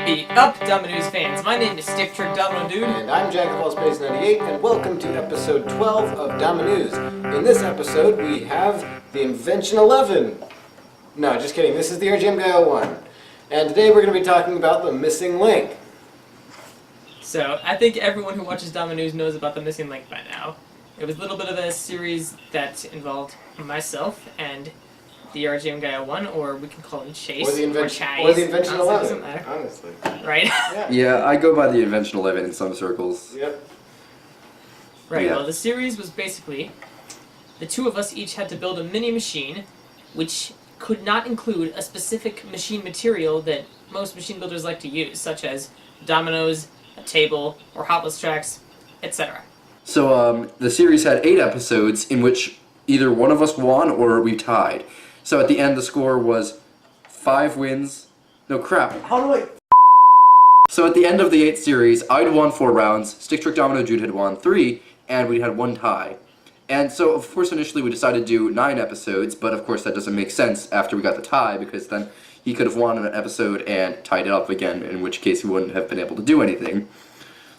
Be up, DomiNews fans. My name is Stick Trick Domino Dude. And I'm Jack of All Space 98, and welcome to episode 12 of DomiNews. In this episode, we have the Invention 11. No, just kidding. This is the TheRGMGuy01. And today we're going to be talking about the missing link. So, I think everyone who watches DomiNews knows about the missing link by now. It was a little bit of a series that involved myself and the TheRGMGuy01, or we can call him Chase, Or the Chase. Invention 11, honestly. Right? Yeah, I go by the Invention 11 in some circles. Yep. Right, Yeah. well, the series was basically the two of us each had to build a mini machine which could not include a specific machine material that most machine builders like to use, such as dominoes, a table, or Hot Wheels tracks, etc. So, the series had 8 episodes in which either one of us won or we tied. So at the end, the score was 5 wins. No, crap. How do I... So at the end of the 8th series, I'd won 4 rounds, Stick Trick Domino Jude had won 3, and we had 1 tie. And so, of course, initially we decided to do 9 episodes, but of course that doesn't make sense after we got the tie, because then he could have won an episode and tied it up again, in which case he wouldn't have been able to do anything.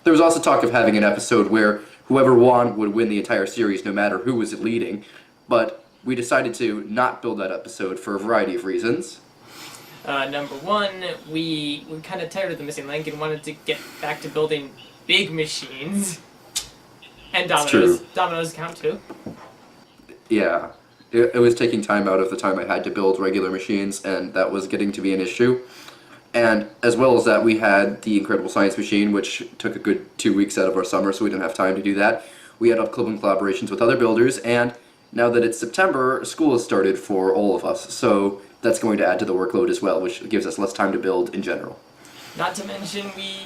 There was also talk of having an episode where whoever won would win the entire series, no matter who was leading, but we decided to not build that episode for a variety of reasons. Number one, we were kind of tired of the missing link and wanted to get back to building big machines. And dominoes. True. Dominoes count too. Yeah, it was taking time out of the time I had to build regular machines, and that was getting to be an issue. And as well as that, we had the Incredible Science Machine, which took a good 2 weeks out of our summer, so we didn't have time to do that. We had upcoming collaborations with other builders, and now that it's September, school has started for all of us, so that's going to add to the workload as well, which gives us less time to build in general. Not to mention, we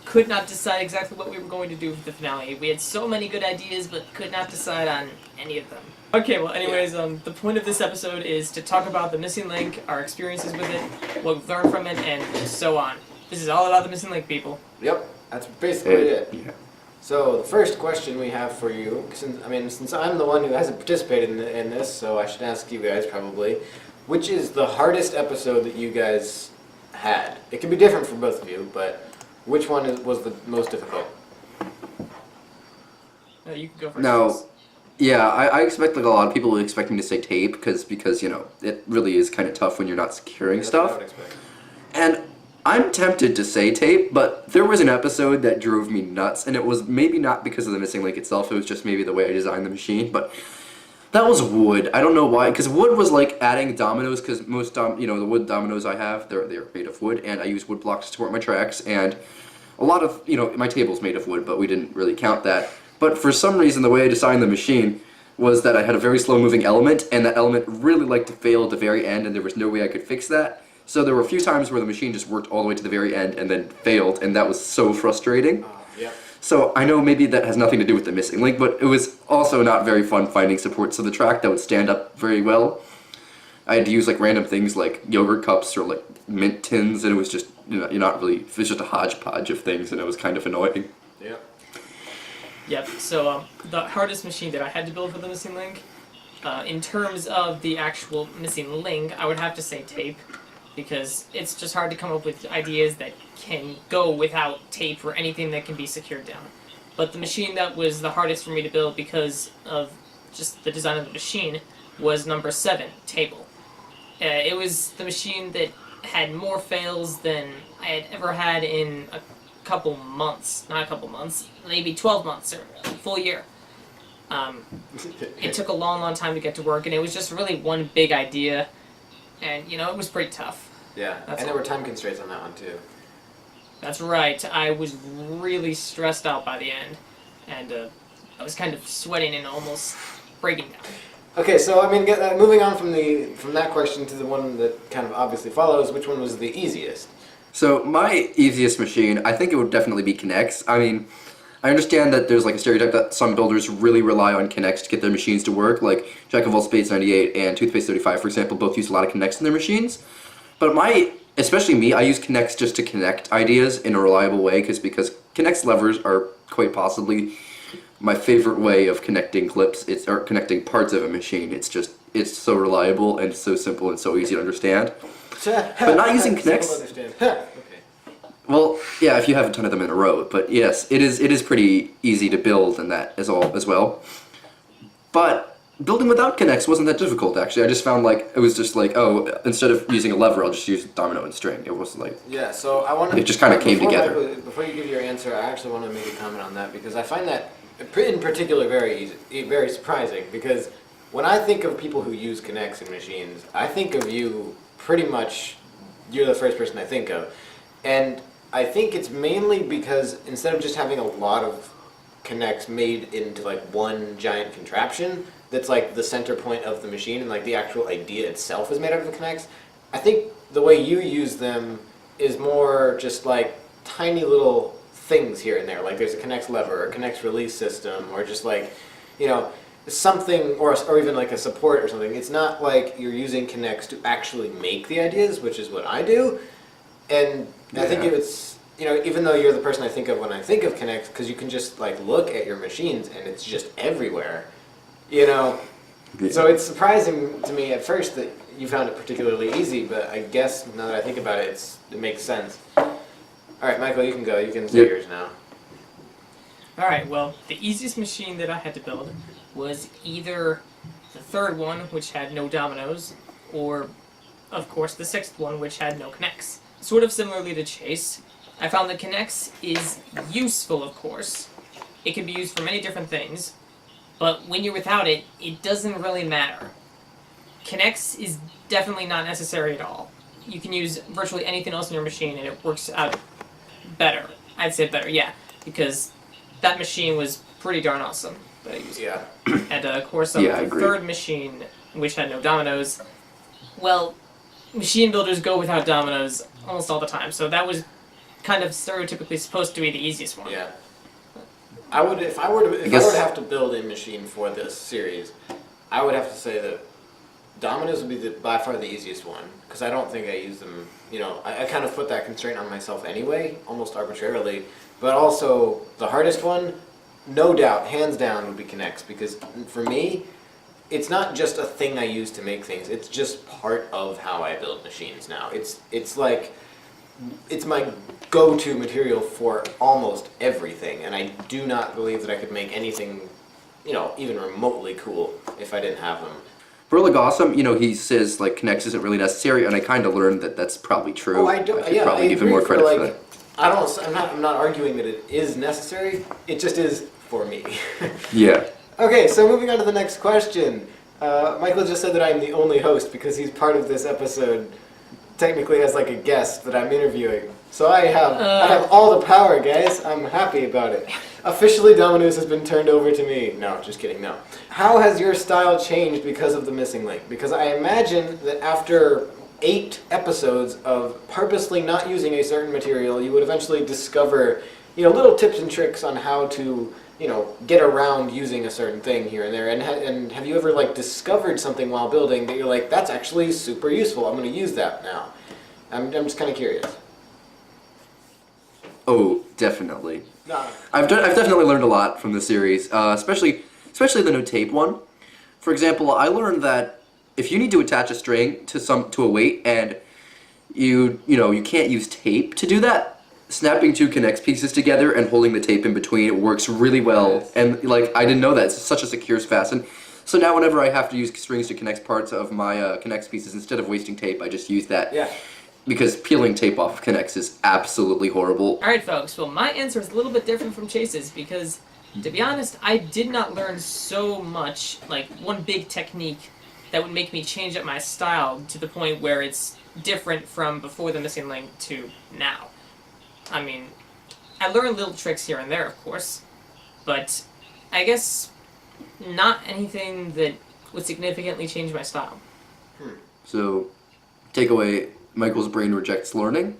could not decide exactly what we were going to do for the finale. We had so many good ideas, but could not decide on any of them. Okay, well, anyways, the point of this episode is to talk about the missing link, our experiences with it, what we've learned from it, and so on. This is all about the missing link, people. Yep, that's basically it. Yeah. So, the first question we have for you, since I'm the one who hasn't participated in this, so I should ask you guys probably, which is the hardest episode that you guys had? It can be different for both of you, but which one was the most difficult? You can go first. Now, yeah, I expect like a lot of people would expect me to say tape, because you know, it really is kind of tough when you're not securing That's what I stuff. would expect. And I'm tempted to say tape, but there was an episode that drove me nuts, and it was maybe not because of the missing link itself, it was just maybe the way I designed the machine, but that was wood. I don't know why, because wood was like adding dominoes, because most, the wood dominoes I have, they're made of wood, and I use wood blocks to support my tracks, and a lot of, my table's made of wood, but we didn't really count that. But for some reason, the way I designed the machine was that I had a very slow-moving element, and that element really liked to fail at the very end, and there was no way I could fix that. So there were a few times where the machine just worked all the way to the very end and then failed, and that was so frustrating. Yep. So I know maybe that has nothing to do with the missing link, but it was also not very fun finding supports of the track that would stand up very well. I had to use like random things like yogurt cups or like mint tins, and it was just, you're not really, it was just a hodgepodge of things, and it was kind of annoying. Yep. Yep, so the hardest machine that I had to build for the missing link, in terms of the actual missing link, I would have to say tape, because it's just hard to come up with ideas that can go without tape or anything that can be secured down. But the machine that was the hardest for me to build because of just the design of the machine was number 7, table. It was the machine that had more fails than I had ever had in a couple months. Not a couple months, maybe 12 months or a full year. It took a long time to get to work, and it was just really one big idea, and it was pretty tough. Yeah, That's and there all. were time constraints on that one too. That's right, I was really stressed out by the end, and I was kind of sweating and almost breaking down. Okay, so moving on from that question to the one that kind of obviously follows, which one was the easiest? So my easiest machine, I think it would definitely be Kinects. I mean, I understand that there's like a stereotype that some builders really rely on Kinects to get their machines to work, like Jack of All Space 98 and Toothpaste 35, for example, both use a lot of Kinects in their machines. But especially me, I use Kinects just to connect ideas in a reliable way, because Kinects levers are quite possibly my favorite way of connecting clips, or connecting parts of a machine. It's so reliable and so simple and so easy to understand. But not using Kinects. Okay. Well, yeah, if you have a ton of them in a row, but yes, it is pretty easy to build in that as well. But building without connects wasn't that difficult, actually. I just found, like, it was just like, oh, instead of using a lever, I'll just use domino and string. It was like... Yeah, so I want to... It just kind of came together. Before you give your answer, I actually want to make a comment on that, because I find that, in particular, very surprising, because when I think of people who use connects in machines, I think of you pretty much... You're the first person I think of. And I think it's mainly because instead of just having a lot of connects made into like one giant contraption that's like the center point of the machine and like the actual idea itself is made out of the connects, I think the way you use them is more just like tiny little things here and there. Like there's a connects lever or a connects release system or just like, you know, something or even like a support or something. It's not like you're using connects to actually make the ideas, which is what I do. And I think it's, you know, even though you're the person I think of when I think of connects, because you can just like look at your machines and it's just everywhere, you know. Yeah. So it's surprising to me at first that you found it particularly easy, but I guess now that I think about it, it makes sense. All right, Michael, you can go. You can say yours now. All right. Well, the easiest machine that I had to build was either the third one, which had no dominoes, or, of course, the sixth one, which had no connects. Sort of similarly to Chase, I found that connects is useful, of course. It can be used for many different things, but when you're without it, it doesn't really matter. Connects is definitely not necessary at all. You can use virtually anything else in your machine and it works out better. I'd say better, yeah, because that machine was pretty darn awesome that I used. Yeah. And of course, the third machine, which had no dominoes, well, machine builders go without dominoes almost all the time, so that was kind of stereotypically supposed to be the easiest one. Yeah. I would, if I were to have to build a machine for this series, I would have to say that dominoes would be by far the easiest one, because I don't think I use them, you know, I kind of put that constraint on myself anyway, almost arbitrarily, but also the hardest one, no doubt, hands down, would be connects, because for me, it's not just a thing I use to make things, it's just part of how I build machines now. It's like, it's my go-to material for almost everything, and I do not believe that I could make anything, you know, even remotely cool if I didn't have them. Burlig Awesome, you know, he says like connects isn't really necessary, and I kind of learned that that's probably true. Oh, I do. I probably give him more credit for that. I'm not arguing that it is necessary. It just is for me. Yeah. Okay, so moving on to the next question. Michael just said that I'm the only host because he's part of this episode, technically as like a guest that I'm interviewing. So I have all the power, guys. I'm happy about it. Officially, DomiNews has been turned over to me. No, just kidding, no. How has your style changed because of the missing link? Because I imagine that after 8 episodes of purposely not using a certain material, you would eventually discover, you know, little tips and tricks on how to, you know, get around using a certain thing here and there. And have you ever like discovered something while building that you're like, that's actually super useful, I'm going to use that now? I'm just kind of curious. Oh, definitely. No. I've definitely learned a lot from the series, especially the no tape one. For example, I learned that if you need to attach a string to a weight and you can't use tape to do that, snapping 2 connects pieces together and holding the tape in between works really well. Yes. And like I didn't know that. It's such a secure fasten. So now whenever I have to use strings to connect parts of my connects pieces, instead of wasting tape, I just use that. Yeah. Because peeling tape off of connects is absolutely horrible. Alright folks, well my answer is a little bit different from Chase's because, to be honest, I did not learn so much, like one big technique that would make me change up my style to the point where it's different from before the missing link to now. I mean, I learned little tricks here and there, of course, but I guess not anything that would significantly change my style. So, takeaway, Michael's brain rejects learning?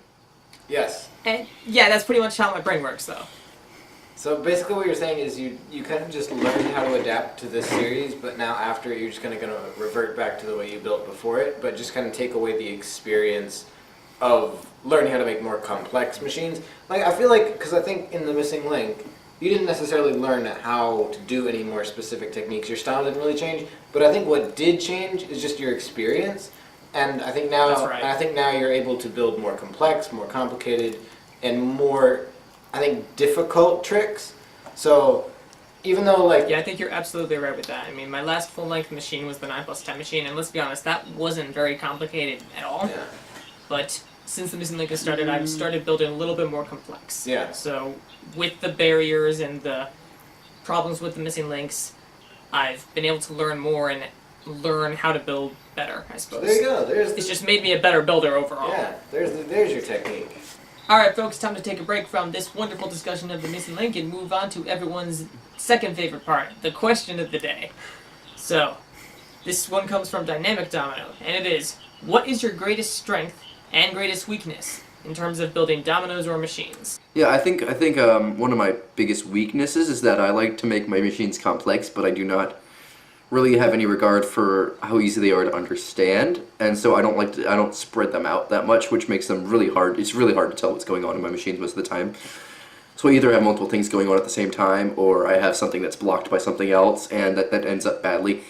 Yes. Yeah, that's pretty much how my brain works, though. So basically what you're saying is you kind of just learned how to adapt to this series, but now after it, you're just kind of going to revert back to the way you built before it, but just kind of take away the experience of learning how to make more complex machines. Like, I feel like, because I think in The Missing Link, you didn't necessarily learn how to do any more specific techniques. Your style didn't really change, but I think what did change is just your experience. And I think now, That's right. I think now you're able to build more complex, more complicated, and more, I think, difficult tricks. So even though like Yeah, I think you're absolutely right with that. I mean, my last full-length machine was the 9+10 machine, and let's be honest, that wasn't very complicated at all. yeah, But since the missing link has started, I've started building a little bit more complex. Yeah. So with the barriers and the problems with the missing links, I've been able to learn more and learn how to build better, I suppose. there you go. There's It's just made me a better builder overall. yeah. There's your technique. Alright folks, time to take a break from this wonderful discussion of the missing link and move on to everyone's second favorite part, the question of the day. So, this one comes from Dynamic Domino, and it is, what is your greatest strength and greatest weakness in terms of building dominoes or machines? Yeah, I think one of my biggest weaknesses is that I like to make my machines complex, but I do not really have any regard for how easy they are to understand, and so I don't spread them out that much, which makes them really hard. It's really hard to tell what's going on in my machines most of the time. So I either have multiple things going on at the same time, or I have something that's blocked by something else, and that ends up badly.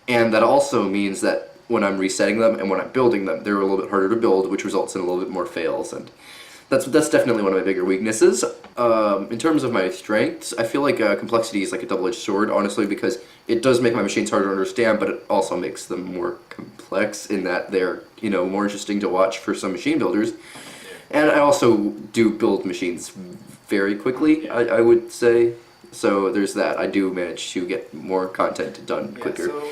And that also means that when I'm resetting them and when I'm building them, they're a little bit harder to build, which results in a little bit more fails, and that's definitely one of my bigger weaknesses. In terms of my strengths, I feel like complexity is like a double-edged sword, honestly, because it does make my machines harder to understand, but it also makes them more complex in that they're, more interesting to watch for some machine builders. And I also do build machines very quickly, I would say. So there's that. I do manage to get more content done quicker. So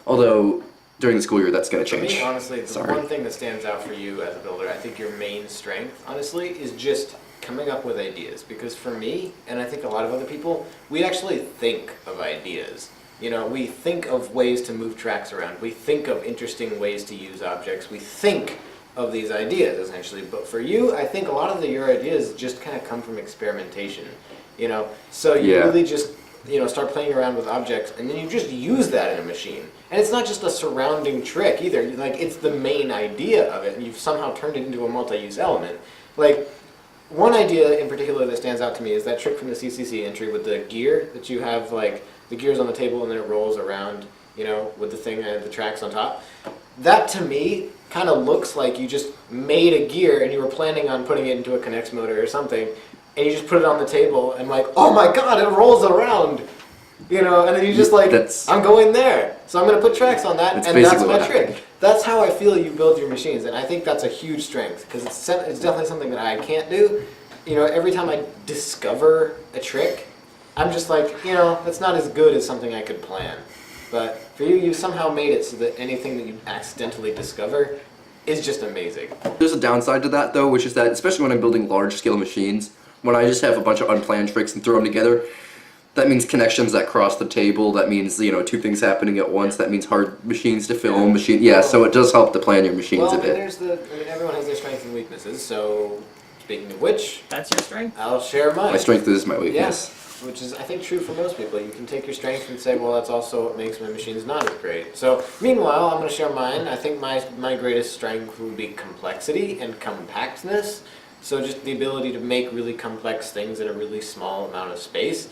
Although during the school year, that's going to for change. me, honestly, the Sorry. one thing that stands out for you as a builder, I think your main strength, honestly, is just coming up with ideas. Because for me, and I think a lot of other people, we actually think of ideas. We think of ways to move tracks around. We think of interesting ways to use objects. We think of these ideas, essentially. But for you, I think a lot of your ideas just kind of come from experimentation. So you Yeah. really just start playing around with objects, and then you just use that in a machine. And it's not just a surrounding trick either. Like, it's the main idea of it, and you've somehow turned it into a multi-use element. Like, one idea in particular that stands out to me is that trick from the CCC entry with the gear that you have, like, the gear's on the table and then it rolls around, with the thing and the tracks on top. That, to me, kind of looks like you just made a gear and you were planning on putting it into a Connect motor or something, and you just put it on the table and like, oh my god, it rolls around! And then you just like, I'm going there, so I'm going to put tracks on that, and that's my trick. That's how I feel you build your machines, and I think that's a huge strength, because it's definitely something that I can't do. Every time I discover a trick, I'm just like, that's not as good as something I could plan. But for you, you somehow made it so that anything that you accidentally discover is just amazing. There's a downside to that, though, which is that, especially when I'm building large-scale machines, when I just have a bunch of unplanned tricks and throw them together, that means connections that cross the table, that means, two things happening at once, that means hard machines to film, so it does help to plan your machines a bit. Everyone has their strengths and weaknesses, so speaking of which, That's your strength? I'll share mine. My strength is my weakness. Yes, which is, I think, true for most people. You can take your strength and say, well, that's also what makes my machines not as great. So, meanwhile, I'm going to share mine. I think my greatest strength would be complexity and compactness. So just the ability to make really complex things in a really small amount of space,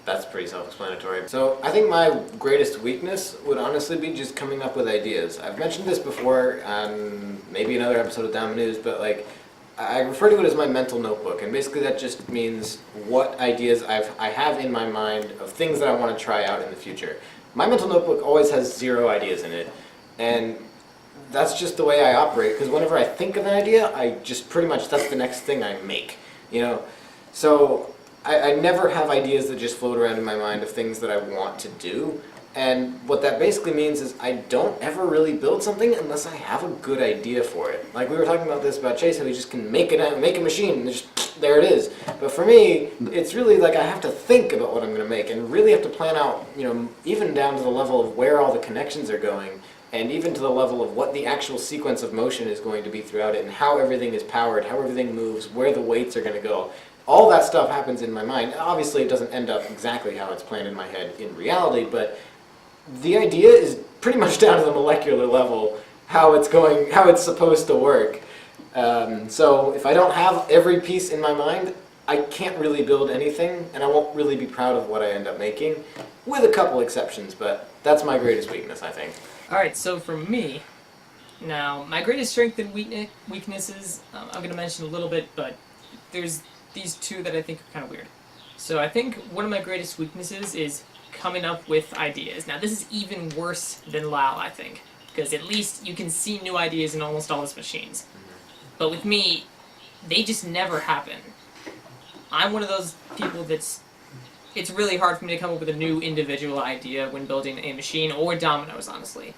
that's pretty self-explanatory. So I think my greatest weakness would honestly be just coming up with ideas. I've mentioned this before on maybe another episode of DomiNews, but like, I refer to it as my mental notebook, and basically that just means what ideas I have in my mind of things that I want to try out in the future. My mental notebook always has 0 ideas in it, and that's just the way I operate, because whenever I think of an idea, I just pretty much, that's the next thing I make, So I never have ideas that just float around in my mind of things that I want to do. And what that basically means is I don't ever really build something unless I have a good idea for it. Like we were talking about this about Chase, how he just can make a machine and just there it is. But for me, it's really like I have to think about what I'm going to make and really have to plan out, even down to the level of where all the connections are going, and even to the level of what the actual sequence of motion is going to be throughout it, and how everything is powered, how everything moves, where the weights are going to go. All that stuff happens in my mind. Obviously, it doesn't end up exactly how it's planned in my head in reality, but the idea is pretty much down to the molecular level, how it's supposed to work. So if I don't have every piece in my mind, I can't really build anything, and I won't really be proud of what I end up making, with a couple exceptions, but that's my greatest weakness, I think. Alright, so for me, Now, my greatest strength and weaknesses, I'm going to mention a little bit, but there's these two that I think are kind of weird. So I think one of my greatest weaknesses is coming up with ideas. Now, this is even worse than Lau, I think, because at least you can see new ideas in almost all his machines. But with me, they just never happen. I'm one of those people it's really hard for me to come up with a new individual idea when building a machine, or dominoes, honestly.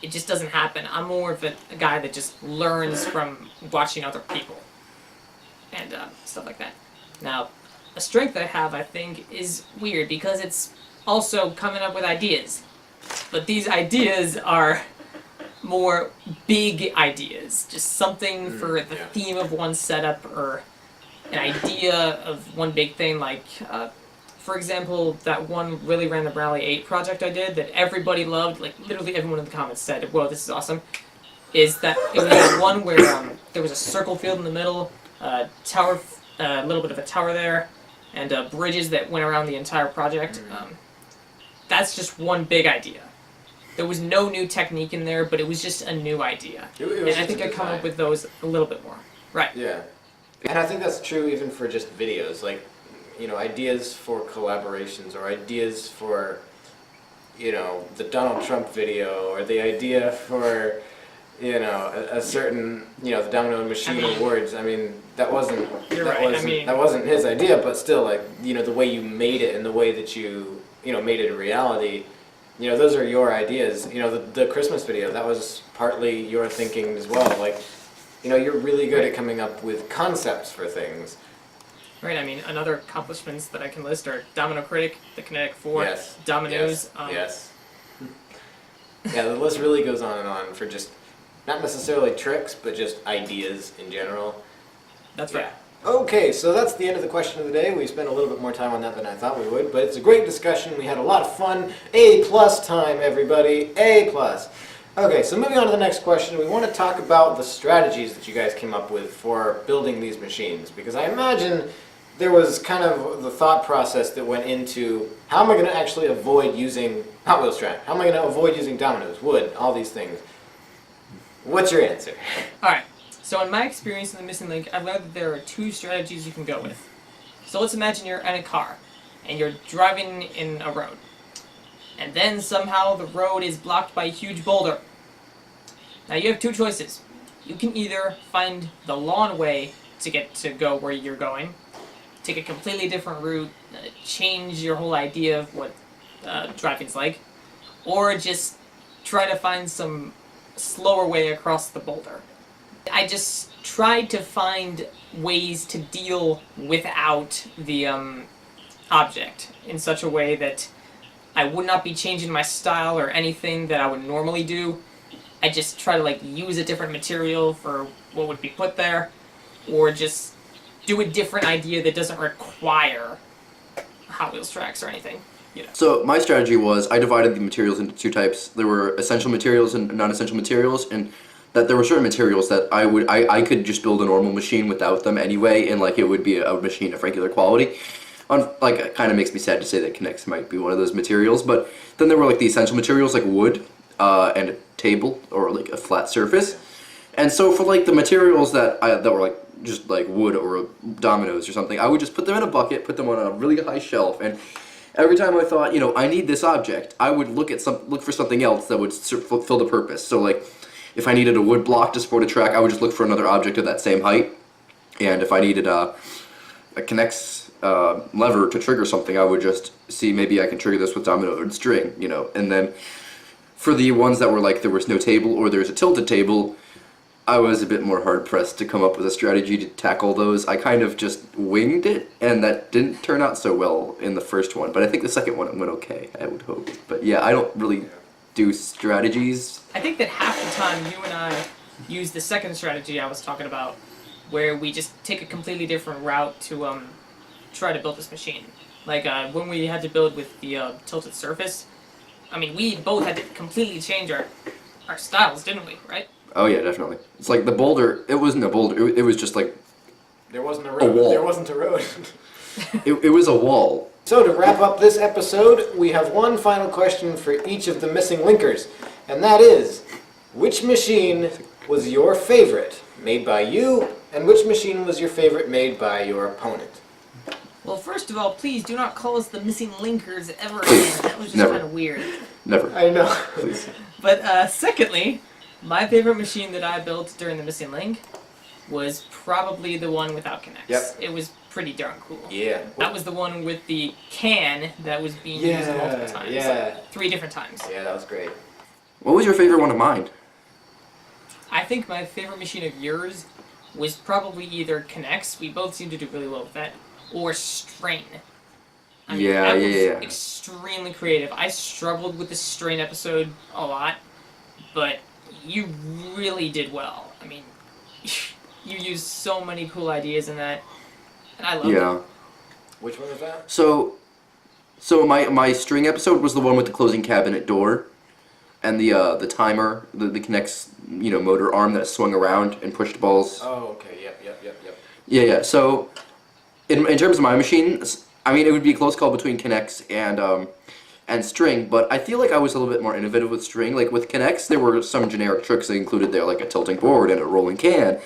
It just doesn't happen. I'm more of a guy that just learns from watching other people and stuff like that. Now, a strength I have, I think, is weird because it's also coming up with ideas. But these ideas are more big ideas, just something for the theme of one setup or an idea of one big thing, like, for example, that one really random Rally 8 project I did that everybody loved, like literally everyone in the comments said, whoa, this is awesome, is that it was one where there was a circle field in the middle, tower, a little bit of a tower there, and bridges that went around the entire project. That's just one big idea. There was no new technique in there, but it was just a new idea. And I think I come up with those a little bit more. Right. Yeah. And I think that's true even for just videos, like, you know, ideas for collaborations or ideas for, you know, the Donald Trump video or the idea for, you know, a certain, you know, the Domino Machine Awards. I mean, that wasn't that wasn't his idea, but still, like, you know, the way you made it and the way that you know, made it a reality. You know, those are your ideas. You know, the Christmas video, that was partly your thinking as well. Like, you know, you're really good at coming up with concepts for things. Right, I mean, another accomplishments that I can list are Domino Critic, the Kinetic 4, Yes. DomiNews. Yes. Yeah, the list really goes on and on for just, not necessarily tricks, but just ideas in general. That's right. Okay, so that's the end of the question of the day. We spent a little bit more time on that than I thought we would, but it's a great discussion. We had a lot of fun. A+ time, everybody. A+. Okay, so moving on to the next question, we want to talk about the strategies that you guys came up with for building these machines, because I imagine there was kind of the thought process that went into how am I going to actually avoid using Hot Wheels track? How am I going to avoid using dominoes, wood, all these things? What's your answer? Alright, so in my experience in the Missing Link, I've learned that there are two strategies you can go with. So let's imagine you're in a car, and you're driving in a road. And then somehow the road is blocked by a huge boulder. Now you have two choices. You can either find the long way to get to go where you're going, take a completely different route, change your whole idea of what driving's like, or just try to find some slower way across the boulder. I just tried to find ways to deal without the object in such a way that I would not be changing my style or anything that I would normally do. I just try to like use a different material for what would be put there, or just do a different idea that doesn't require Hot Wheels tracks or anything. You know. So my strategy was I divided the materials into two types. There were essential materials and non-essential materials, and that there were certain materials that I could just build a normal machine without them anyway, and like it would be a machine of regular quality. Like, it kind of makes me sad to say that Kinex might be one of those materials, but then there were like the essential materials like wood and a table or like a flat surface. And so for like the materials that were like just like wood or dominoes or something, I would just put them in a bucket, put them on a really high shelf, and every time I thought, you know, I need this object, I would look for something else that would fulfill the purpose. So like if I needed a wood block to support a track, I would just look for another object of that same height. And if I needed a Kinex lever to trigger something, I would just see maybe I can trigger this with domino and string, you know. And then for the ones that were like there was no table or there's a tilted table, I was a bit more hard-pressed to come up with a strategy to tackle those. I kind of just winged it, and that didn't turn out so well in the first one, but I think the second one went okay, I would hope. But yeah, I don't really do strategies. I think that half the time you and I use the second strategy I was talking about, where we just take a completely different route to try to build this machine. Like when we had to build with the tilted surface, I mean, we both had to completely change our styles, didn't we, right? Oh yeah, definitely. It's like the boulder, it wasn't a boulder, it was just like There wasn't a road. A wall. There wasn't a road. it was a wall. So to wrap up this episode, we have one final question for each of the missing linkers, and that is, which machine was your favorite made by you, and which machine was your favorite made by your opponent? Well, first of all, please do not call us the missing linkers ever again. That was just Never. kind of weird. Never. I know. Please. But secondly, my favorite machine that I built during the missing link was probably the one without connects. Yep. It was pretty darn cool. Yeah. That was the one with the can that was being used multiple times. Yeah. Like 3 different times. Yeah, that was great. What was your favorite one of mine? I think my favorite machine of yours was probably either connects, we both seem to do really well with that, or strain. I mean, Yeah, that yeah, was yeah. extremely creative. I struggled with the strain episode a lot, but you really did well. I mean, you used so many cool ideas in that, and I loved Yeah. it. Which one was that? So my string episode was the one with the closing cabinet door, and the timer, the connects, motor arm that swung around and pushed balls. Oh, okay. Yep. Yeah, yeah. So in terms of my machine, I mean, it would be a close call between connects and string, but I feel like I was a little bit more innovative with string. Like with connects, there were some generic tricks that included there, like a tilting board and a rolling can,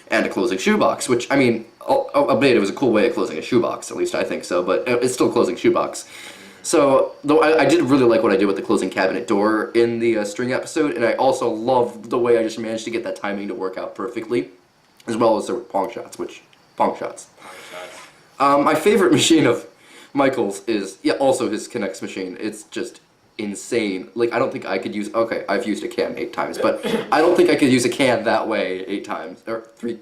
and a closing shoebox. Which, I mean, albeit it was a cool way of closing a shoebox, at least I think so. But it's still closing shoebox. So, though I did really like what I did with the closing cabinet door in the string episode, and I also loved the way I just managed to get that timing to work out perfectly, as well as the pong shots. My favorite machine of Michael's is also his Connects machine. It's just insane. Like, I don't think I could use. Okay, I've used a can 8 times, but I don't think I could use a can that way 8 times or 3.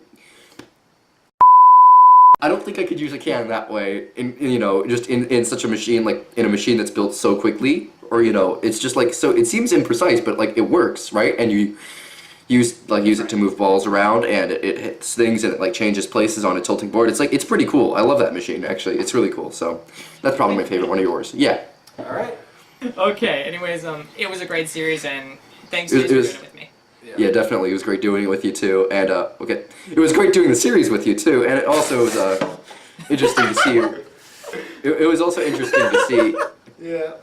I don't think I could use a can that way just in such a machine, like in a machine that's built so quickly, or it's just like, so it seems imprecise, but like it works, right? And you use it to move balls around, and it hits things, and it like changes places on a tilting board. It's pretty cool. I love that machine, actually. It's really cool. So that's probably my favorite one of yours. Yeah. All right. Okay, anyways, it was a great series, and thanks for It doing was- it with me. Yeah, definitely. It was great doing it with you too, and okay, it was great doing the series with you too, and it also was interesting to see. It was also interesting to see. Yeah.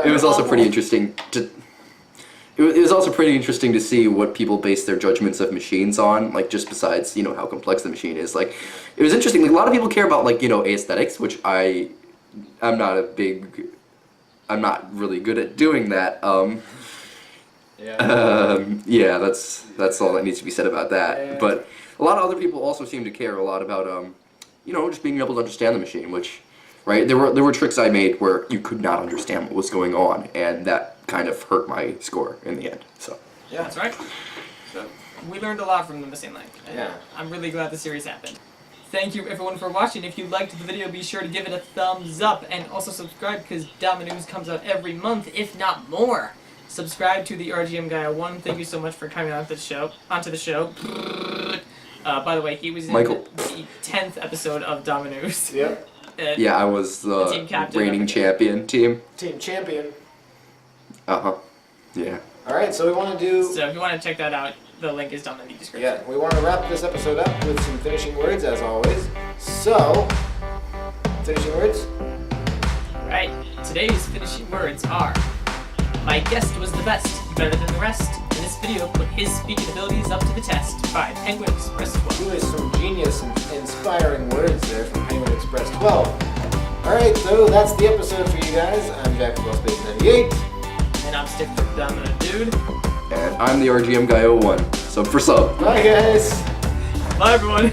It was also pretty interesting to. It was also pretty interesting to see what people base their judgments of machines on, like just besides how complex the machine is. Like, it was interesting. Like a lot of people care about like aesthetics, which I'm not really good at doing that. Yeah, that's all that needs to be said about that. Yeah. But a lot of other people also seem to care a lot about just being able to understand the machine, which, right, there were tricks I made where you could not understand what was going on, and that kind of hurt my score in the end. So Yeah. That's right. So we learned a lot from the missing link. And Yeah. I'm really glad the series happened. Thank you everyone for watching. If you liked the video, be sure to give it a thumbs up and also subscribe because DomiNews comes out every month, if not more. Subscribe to the RGMGuy01. Thank you so much for coming onto the show. By the way, he was in Michael. the 10th episode of DomiNews. Yep. yeah, I was The the team captain. reigning champion team. Team champion. Yeah. All right. So we want to do. So if you want to check that out, the link is down in the description. Yeah, we want to wrap this episode up with some finishing words, as always. So, finishing words. Right. Today's finishing words are: my guest was the best, better than the rest. In this video, put his speaking abilities up to the test. By Penguin Express 12. Really some genius and inspiring words there from Penguin Express 12. All right, so that's the episode for you guys. I'm Jack from Space 98. And I'm Stick for Dominant Dude. And I'm the RGMGuy01. Sub for sub. Bye, guys. Bye, everyone.